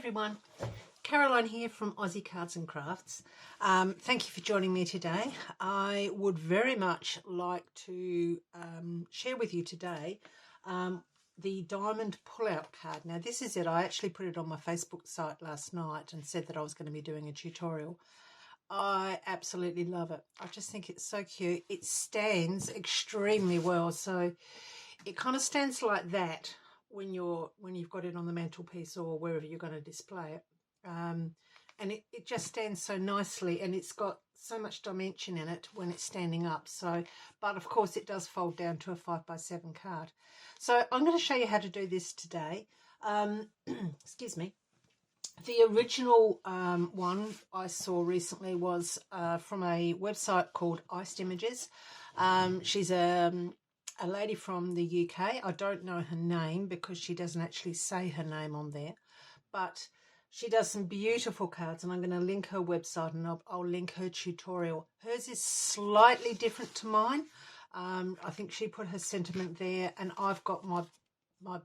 everyone, Caroline here from Aussie Cards and Crafts. Thank you for joining me today. I would very much like to share with you today the diamond pull-out card. Now this is it. I actually put it on my Facebook site last night and said that I was going to be doing a tutorial. I absolutely love it. I just think it's so cute. It stands extremely well, so it kind of stands like that when you've got it on the mantelpiece or wherever you're going to display it, and it just stands so nicely, and it's got so much dimension in it when it's standing up. So, but of course it does fold down to a 5x7 card. So I'm going to show you how to do this today. Excuse me. The original one I saw recently was from a website called Iced Images. She's a lady from the UK. I don't know her name because she doesn't actually say her name on there, but she does some beautiful cards, and I'm going to link her website, and I'll link her tutorial. Hers is slightly different to mine. I think she put her sentiment there, and I've got my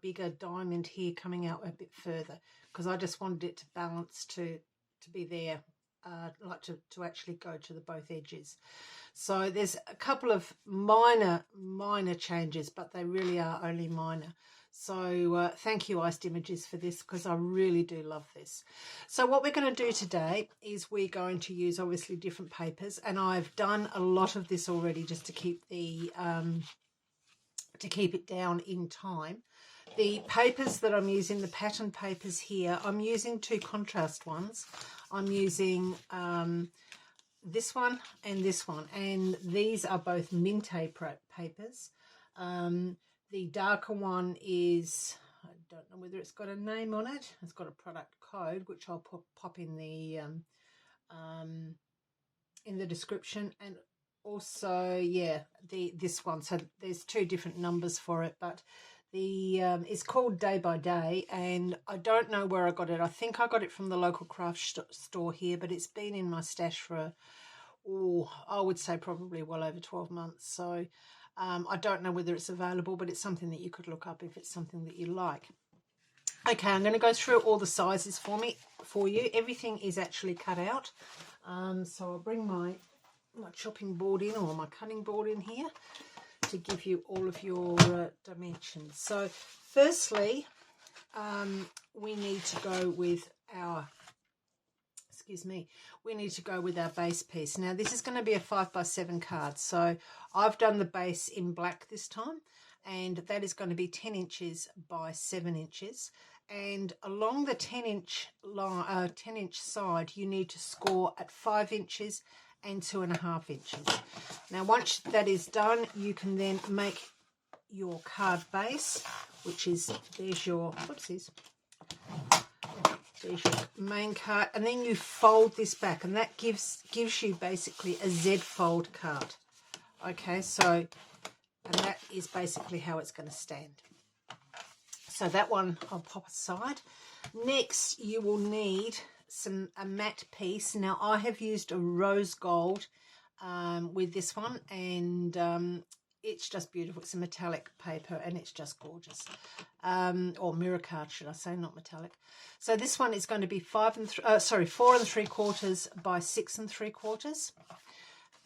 bigger diamond here coming out a bit further because I just wanted it to balance to be there, like to actually go to the both edges. So there's a couple of minor changes, but they really are only minor. So thank you, Iced Images, for this, because I really do love this. So what we're going to do today is we're going to use obviously different papers, and I've done a lot of this already just to keep the to keep it down in time. The papers that I'm using, the pattern papers here, I'm using two contrast ones. I'm using this one and this one, and these are both Mintay Papers. The darker one is, I don't know whether it's got a name on it. It's got a product code, which I'll pop in the description, and also, yeah, this one. So there's two different numbers for it, but the it's called Day by Day, and I don't know where I got it. I think I got it from the local craft store here, but it's been in my stash for I would say probably well over 12 months. So I don't know whether it's available, but it's something that you could look up if it's something that you like. Okay, I'm going to go through all the sizes for you. Everything is actually cut out. So I'll bring my chopping board in, or my cutting board in here, to give you all of your dimensions. So firstly, we need to go with our base piece. Now this is going to be a 5x7 card, so I've done the base in black this time, and that is going to be 10 inches by 7 inches, and along the 10-inch line, 10-inch side, you need to score at 5 inches and 2.5 inches. Now once that is done, you can then make your card base, which is, there's your main card, and then you fold this back, and that gives you basically a Z fold card. Okay, so, and that is basically how it's going to stand. So that one I'll pop aside. Next, you will need a matte piece. Now I have used a rose gold with this one, and it's just beautiful. It's a metallic paper, and it's just gorgeous. Or mirror card, should I say, not metallic. So this one is going to be 4 3/4 by 6 3/4,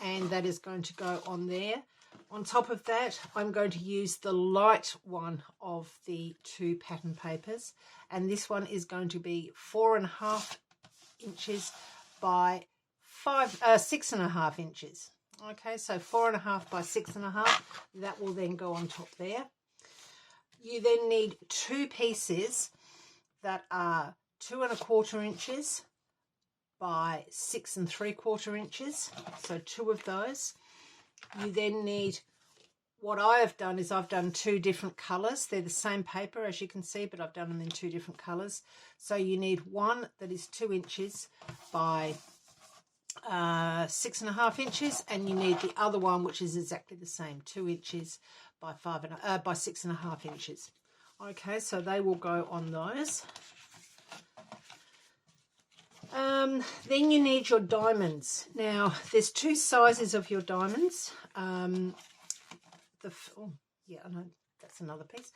and that is going to go on there. On top of that, I'm going to use the light one of the two pattern papers, and this one is going to be 4.5 inches by 6.5 inches. Okay, so 4.5 by 6.5. That will then go on top there. You then need two pieces that are 2 1/4 inches by 6 3/4 inches. So two of those. You then need, what I have done is I've done two different colours. They're the same paper, as you can see, but I've done them in two different colours. So you need one that is 2 inches by 6.5 inches, and you need the other one, which is exactly the same, 2 inches by 6.5 inches. Okay, so they will go on those. Then you need your diamonds. Now there's two sizes of your diamonds. Yeah, I know that's another piece.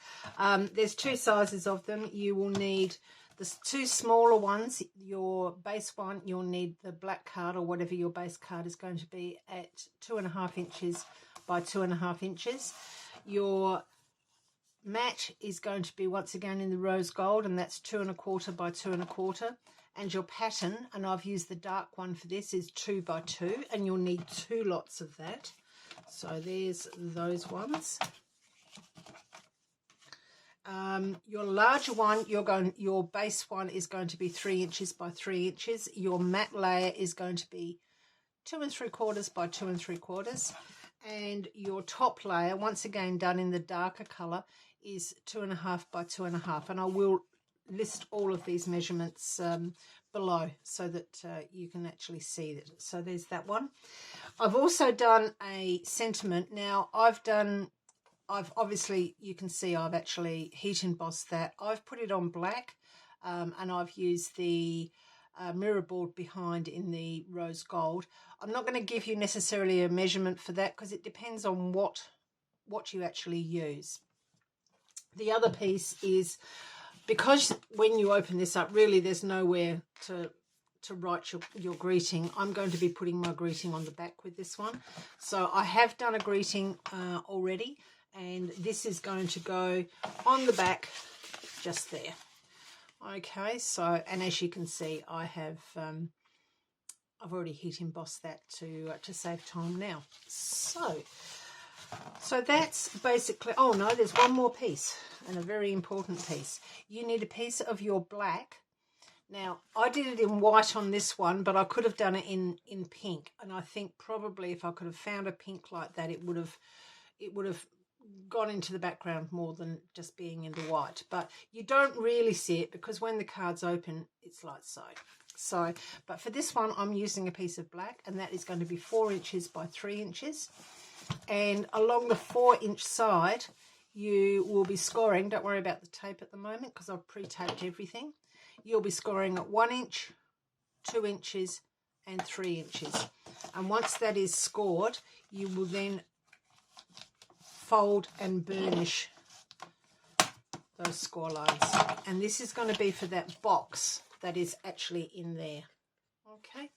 There's two sizes of them. You will need The two smaller ones, your base one, you'll need the black card or whatever your base card is going to be at 2.5 inches by 2.5 inches. Your mat is going to be once again in the rose gold, and that's 2.25 by 2.25. And your pattern, and I've used the dark one for this, is 2 by 2, and you'll need 2 lots of that. So there's those ones. Your larger one, your base one is going to be 3 inches by 3 inches. Your matte layer is going to be 2 3/4 by 2 3/4, and your top layer, once again done in the darker color, is 2.5 by 2.5. And I will list all of these measurements below so that you can actually see that. So there's that one. I've also done a sentiment. Now I've obviously, you can see I've actually heat embossed that. I've put it on black, and I've used the mirror board behind in the rose gold. I'm not going to give you necessarily a measurement for that because it depends on what you actually use. The other piece is, because when you open this up, really there's nowhere to write your greeting. I'm going to be putting my greeting on the back with this one. So I have done a greeting already, and this is going to go on the back just there. Okay, so, and as you can see, I have I've already heat embossed that to save time now. So that's basically, oh no, there's one more piece, and a very important piece. You need a piece of your black. Now, I did it in white on this one, but I could have done it in pink, and I think probably if I could have found a pink like that, it would have gone into the background more than just being in the white. But you don't really see it because when the card's open, it's like so. So, but for this one, I'm using a piece of black, and that is going to be 4 inches by 3 inches. And along the 4-inch side, you will be scoring, don't worry about the tape at the moment because I've pre-taped everything. You'll be scoring at 1 inch, 2 inches, and 3 inches. And once that is scored, you will then fold and burnish those score lines. And this is going to be for that box that is actually in there. Okay.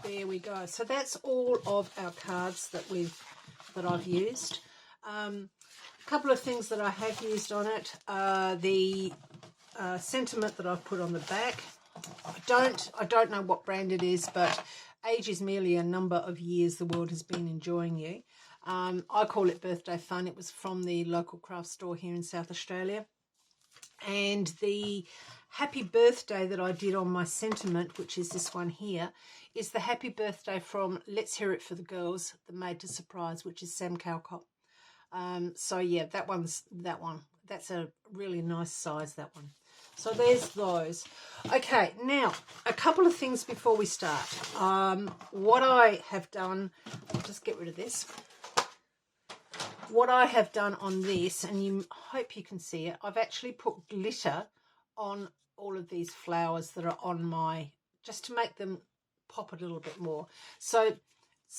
There we go. So that's all of our cards that I've used. A couple of things that I have used on it. The sentiment that I've put on the back. I don't know what brand it is, but age is merely a number of years the world has been enjoying you. I call it birthday fun. It was from the local craft store here in South Australia. And the happy birthday that I did on my sentiment, which is this one here, is the happy birthday from Let's Hear It for the Girls, the Made to Surprise, which is Sam Calcott. So yeah, that one. That's a really nice size, that one. So there's those. Okay, now a couple of things before we start. What I have done, I'll just get rid of this. What I have done on this, and you hope you can see it, I've actually put glitter on all of these flowers that are on my, just to make them pop a little bit more. So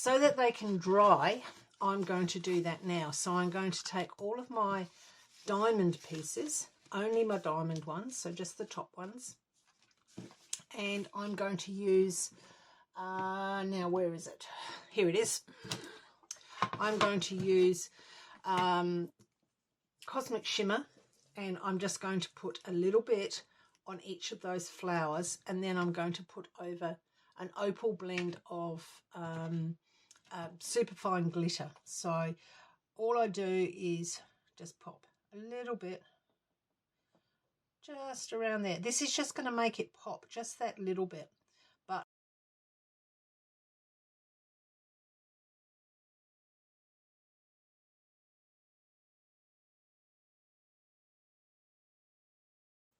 that they can dry, I'm going to do that now. So I'm going to take all of my diamond pieces, only my diamond ones, so just the top ones, and I'm going to use, now where is it? Here it is. I'm going to use Cosmic Shimmer, and I'm just going to put a little bit on each of those flowers, and then I'm going to put over an opal blend of superfine glitter. So all I do is just pop a little bit just around there. This is just going to make it pop just that little bit. But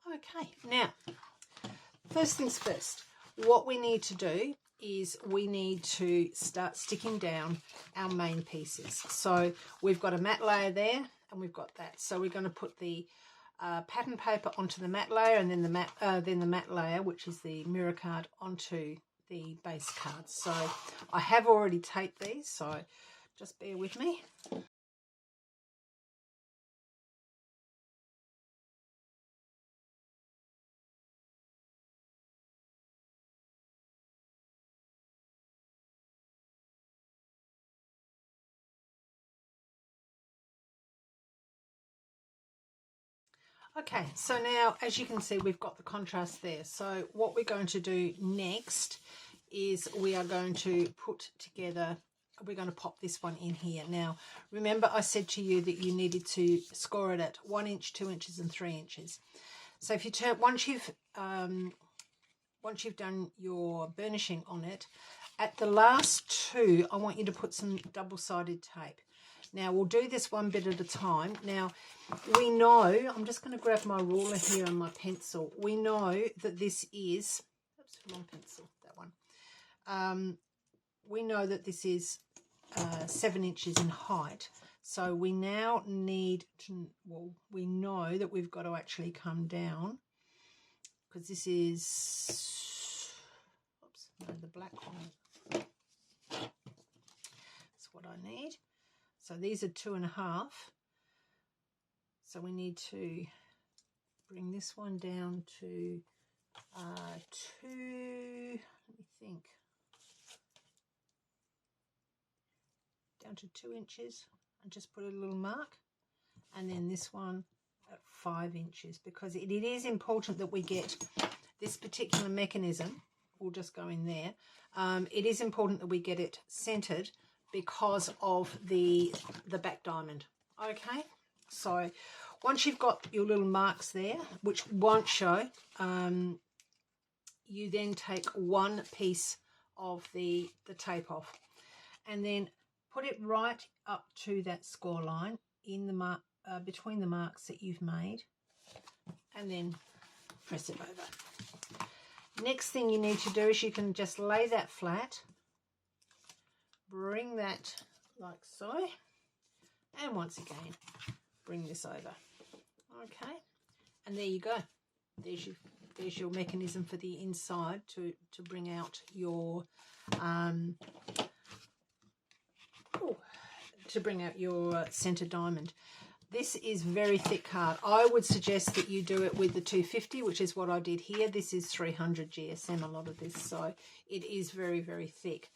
okay, now first things first, what we need to do is we need to start sticking down our main pieces. So we've got a matte layer there, and we've got that. So we're going to put the pattern paper onto the matte layer, and then the matte layer, which is the mirror card, onto the base card. So I have already taped these, so Just bear with me. Okay, so now as you can see, we've got the contrast there. So what we're going to do next is we are going to put together, we're going to pop this one in here. Now, remember I said to you that you needed to score it at 1 inch, 2 inches and 3 inches. So if you turn, once you've done your burnishing on it, at the last two, I want you to put some double-sided tape. Now, we'll do this one bit at a time. Now, we know, I'm just going to grab my ruler here and my pencil. We know that this is, oops, wrong pencil, that one. We know that this is 7 inches in height. So we now need to, well, we know that we've got to actually come down, because this is, oops, no, the black one. That's what I need. So these are 2.5. So we need to bring this one down to 2, let me think, down to 2 inches, and just put a little mark. And then this one at 5 inches, because it is important that we get this particular mechanism, we'll just go in there. It is important that we get it centered because of the back diamond. Okay, so once you've got your little marks there, which won't show, you then take one piece of the tape off and then put it right up to that score line in the mark, between the marks that you've made, and then press it over. Next thing you need to do is you can just lay that flat, bring that like so, and once again bring this over. Okay, and there you go. There's your mechanism for the inside to bring out your center diamond. This is very thick card. I would suggest that you do it with the 250, which is what I did here. This is 300 GSM, a lot of this, so it is very, very thick.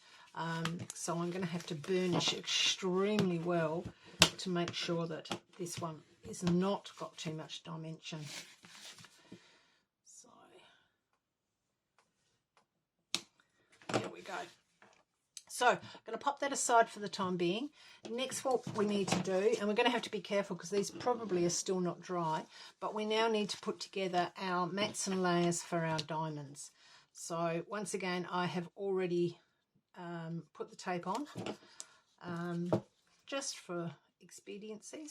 So I'm going to have to burnish extremely well to make sure that this one is not got too much dimension. So there we go. So I'm going to pop that aside for the time being. Next, what we need to do, and we're going to have to be careful because these probably are still not dry, but we now need to put together our mats and layers for our diamonds. So once again, I have already put the tape on just for expediency.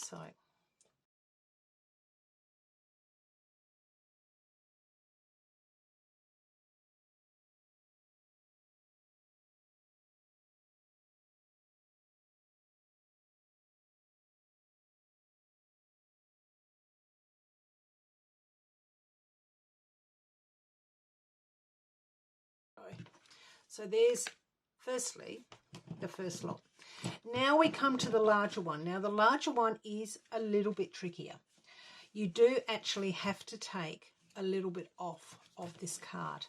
So there's firstly the first lot. Now we come to the larger one. Now the larger one is a little bit trickier. You do actually have to take a little bit off of this card.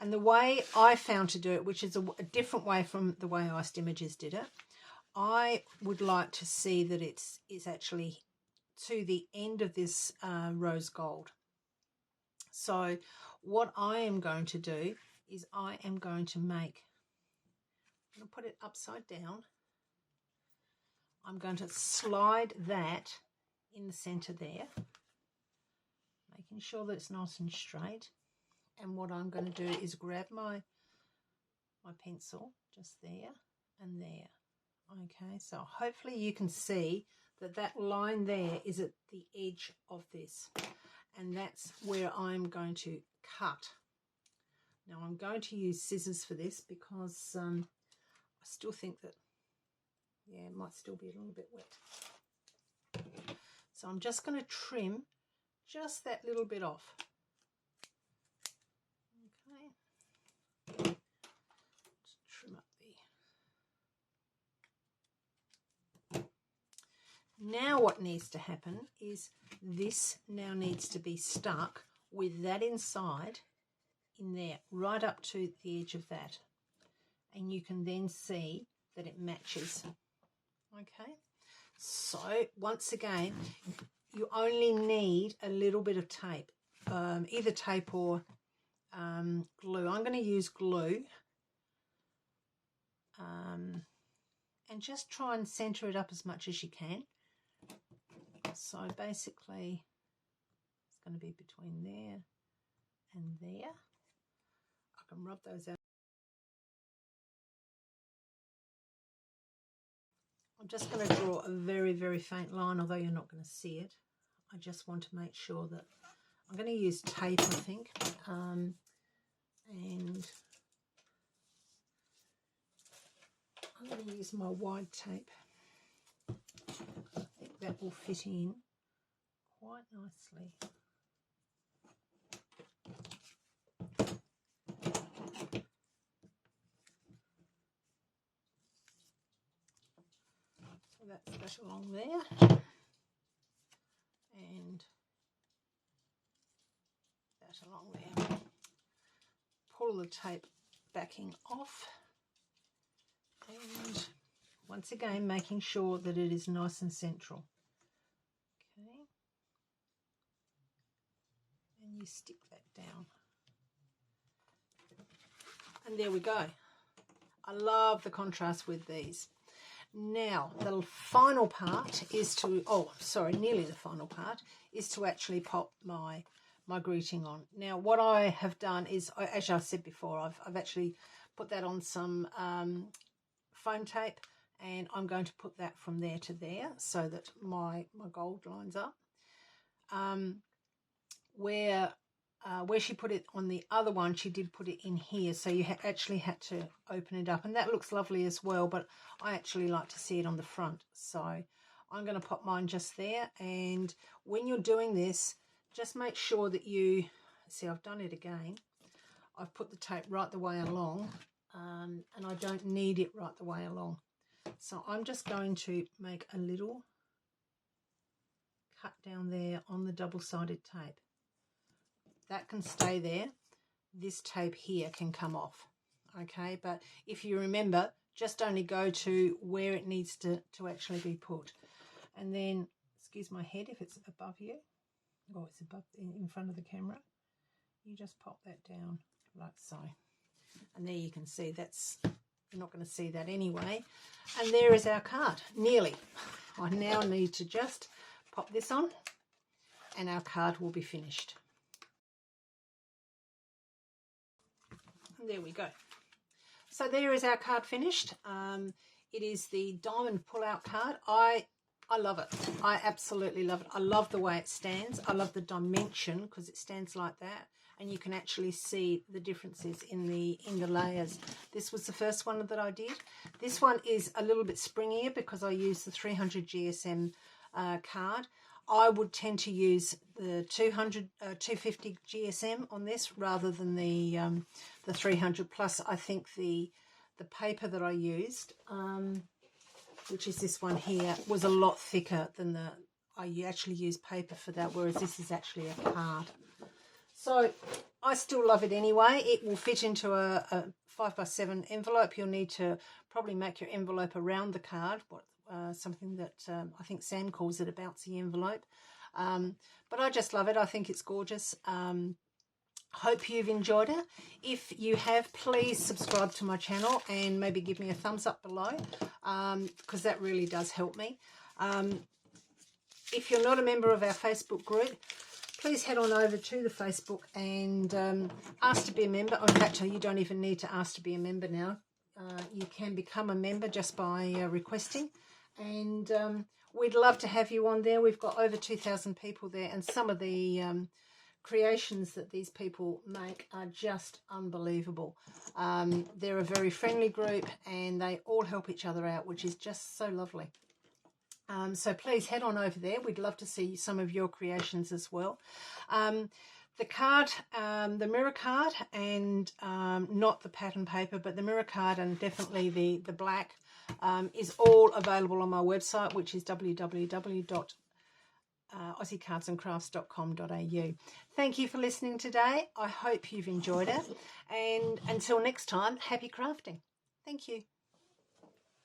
And the way I found to do it, which is a different way from the way Iced Images did it, I would like to see that it's actually to the end of this rose gold. So what I am going to do is I am going to put it upside down. I'm going to slide that in the center there, making sure that it's nice and straight. And what I'm going to do is grab my pencil just there and there. Okay, so hopefully you can see that that line there is at the edge of this, and that's where I'm going to cut. Now I'm going to use scissors for this because I still think that, yeah, it might still be a little bit wet. So I'm just going to trim just that little bit off. Okay. Just trim up Now what needs to happen is this now needs to be stuck with that inside in there, right up to the edge of that. And you can then see that it matches. Okay, so once again, you only need a little bit of tape, either tape or glue. I'm going to use glue. And just try and center it up as much as you can. So basically it's going to be between there and there. I can rub those out. I'm just going to draw a very, very faint line, although you're not going to see it. I just want to make sure that I'm going to use tape, I think, and I'm going to use my wide tape. I think that will fit in quite nicely. So that's that along there, and that along there. Pull the tape backing off, and once again making sure that it is nice and central. Okay, and you stick that down, and there we go. I love the contrast with these. Now the final part is to, nearly the final part is to actually pop my greeting on. Now what I have done is, as I said before, I've actually put that on some foam tape, and I'm going to put that from there to there so that my gold lines up. Where she put it on the other one, she did put it in here, so you actually had to open it up, and that looks lovely as well, but I actually like to see it on the front, so I'm going to pop mine just there. And when you're doing this, just make sure that you see, I've done it again, I've put the tape right the way along, and I don't need it right the way along, so I'm just going to make a little cut down there on the double-sided tape. That can stay there. This tape here can come off, okay? But if you remember, just only go to where it needs to actually be put. And then, excuse my head if it's above you, or it's above in front of the camera, you just pop that down like so. And there you can see that's, you're not going to see that anyway. And there is our card, nearly. I now need to just pop this on and our card will be finished. There we go. So there is our card finished. It is the diamond pull-out card. I love it. I absolutely love it. I love the way it stands. I love the dimension because it stands like that, and you can actually see the differences in the layers. This was the first one that I did. This one is a little bit springier because I used the 300 GSM card. I would tend to use the 250 GSM on this rather than the 300. Plus, I think the paper that I used, which is this one here, was a lot thicker than I actually use paper for that, whereas this is actually a card. So I still love it anyway. It will fit into a 5x7 envelope. You'll need to probably make your envelope around the card, something that I think Sam calls it a bouncy envelope. But I just love it. I think it's gorgeous. Hope you've enjoyed it. If you have, please subscribe to my channel and maybe give me a thumbs up below, because that really does help me. If you're not a member of our Facebook group, please head on over to the Facebook and ask to be a member. In fact, you don't even need to ask to be a member now. You can become a member just by requesting, and we'd love to have you on there. We've got over 2,000 people there, and some of the creations that these people make are just unbelievable. They're a very friendly group and they all help each other out, which is just so lovely. So please head on over there. We'd love to see some of your creations as well. The card, the mirror card, and not the pattern paper, but the mirror card, and definitely the black is all available on my website, which is www.aussiecardsandcrafts.com.au. Thank you for listening today. I hope you've enjoyed it. And until next time, happy crafting. Thank you.